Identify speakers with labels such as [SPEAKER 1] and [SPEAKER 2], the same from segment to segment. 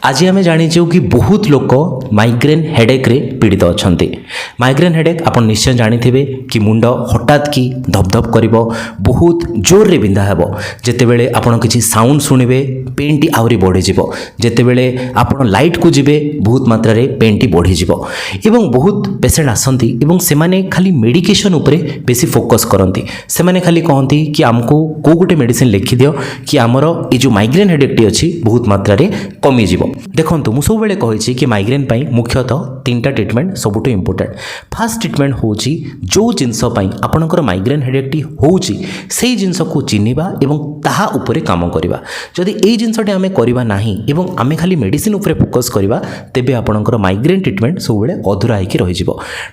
[SPEAKER 1] आज आम जाचु कि बहुत लोक माइग्रेन हेडेक रे पीड़ित अच्छा। माइग्रेन हेडेक आप निश्चय जानी कि मुंड हठात कि धपधप कर बहुत जोर रे बिंधा हेब जितेबले आपड़ किसी साउंड शुणवे पेन टी आहरी बढ़ीज जितेबले आप लाइट को जीवे बहुत मात्रा रे पेन टी बढ़ीज एवं बहुत पेसेंट आसती से खाली मेडिकेशन उपरे बेसी फोकस करती से खाली कहती कि आमको कौ गोटे मेडिसिन लिखि दियो कि आमर ये जो माइग्रेन हेडेक टी अच्छी बहुत मात्रा रे कमिज। देखो मुझे सब कही कि माइग्रेन पाई मुख्यतः तीनटा ट्रिटमेंट सबुठ इंपोर्टेंट। फास्ट ट्रिटमेंट हूँ जो जिनस आपणकर माइग्रेन हेडेक टी होची से जिनस को चिन्हवा एवं ताहा उपरे काम करवा। जदि ये जिनसटी आम करवा नहीं एवं आम खाली मेडिसिन उपरे फोकस करवा तेबे आपणकर माइग्रेन ट्रिटमेंट सब अधूरा होकर रही।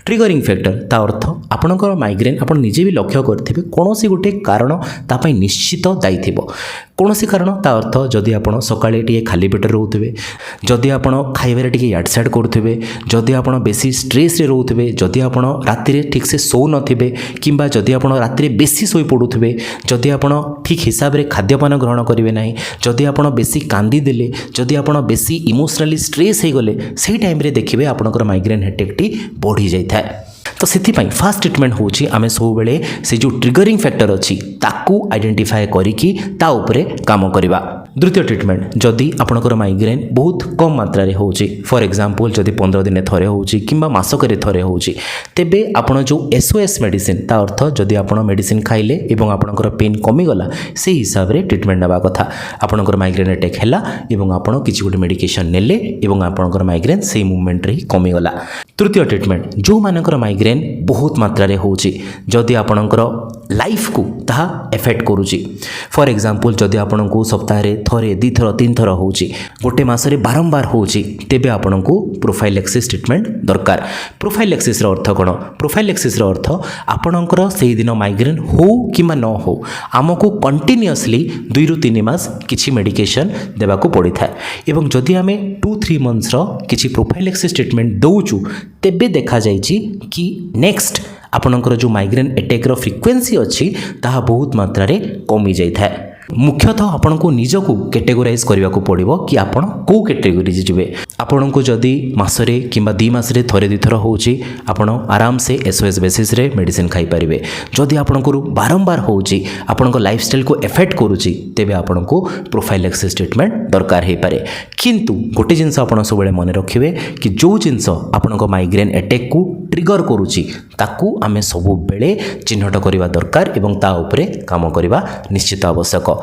[SPEAKER 1] ट्रिगरिंग फैक्टर ता अर्थ आपणकर माइग्रेन आप निजे भी लक्ष्य करेंगे कौन गोटे कारण तापाई निश्चित दायी थी। कौन कारण ता अर्थ जदि आप सकाळे टी खाली पेट रोथे, जदि आप खाइबार टी याड साड करुवे, जदि आप बेसी स्ट्रेस रे रोथे, जदि आप राति ठीक से शो नथिबे किंबा जदि आप राति बेसी शोई पड़ुथे, जदि आप ठीक हिसाब रे खाद्यपान ग्रहण करेंगे ना, जदि आप बेसी कांदी देले, जदि आप बेसी इमोशनली स्ट्रेस हो गले से टाइम रे देखिए आपणकर माइग्रेन हेडेक टी बढ़ी जाए। तो से फास्ट ट्रिटमेंट हूँ आम सब से जो ट्रिगरिंग फैक्टर अच्छी ताकू आइडेंटिफाए करिकी ता उपरे काम करवा। द्वितीय ट्रिटमेंट जदि आपणकर माइग्रेन बहुत कम मात्रा रे होची, फॉर एग्जांपल जदि 15 दिन थरे होची किंबा मासक थरे होची तेबे आपण जो एसओएस मेडिसिन ता अर्थ जदि आपण मेडिसिन खाइले एवं आपणकर पेन कमी गला से हिसाब रे ट्रिटमेंट नेबा कथा। आपणकर माइग्रेन अटैक हैला एवं आपण किछि गोटे मेडिकेशन नेले एवं आपणकर माइग्रेन से मूवमेंट रे ही कमी गला। तृतीय ट्रिटमेंट जो मानकर माइग्रेन बहुत मात्रा रे होची जदि आपणकर लाइफ को ताहा एफेक्ट करूची, फॉर एग्जांपल जदि आपण को सप्ताह रे थरे दी थर तीन थर होची गोटे मासरे बारंबार होची तेबे आपण को प्रोफाइलेक्सिस ट्रिटमेंट दरकार। प्रोफाइलेक्सिस रो अर्थ कोन? प्रोफाइलेक्सिस रो अर्थ आपणकर सेही दिन माइग्रेन हो किमा न हो आमको कंटिन्यूअसली 2 ରୁ 3 मास किछि मेडिकेशन देबा को पड़ी था एवं जदि आमे 2-3 मंथ्स रो किछि प्रोफाइलेक्सिस ट्रिटमेंट दउचु तेबे देखा जायछि कि नेक्स्ट आपणकर जो माइग्रेन अटैक रो फ्रिक्वेंसी अच्छी ताहा बहुत मात्रा रे कमी जाई था। मुख्यतः आपण को निजको कैटेगोराइज करने को पड़ो कि आपण को कैटेगोरी जीवे। आपण को जदि मासरे किंबा 2 मासरे थरे 2 थर होची आपण आराम से एसओएस बेसिस रे मेडिसिन खाई पारिबे। जदि आपण को बारंबार होची आपण को लाइफस्टाइल को एफेक्ट करूची तेबे आपण को प्रोफाइलेक्सिस ट्रिटमेंट दरकार हे पारे। किंतु गोटे जिनस आपण सबले मन रखिबे कि जो जिनस आपण को माइग्रेन अटैक को ट्रिगर करूची ताकू आमे सब बेले चिन्हट करबा दरकार एवं ता उपरे काम करबा निश्चित आवश्यक।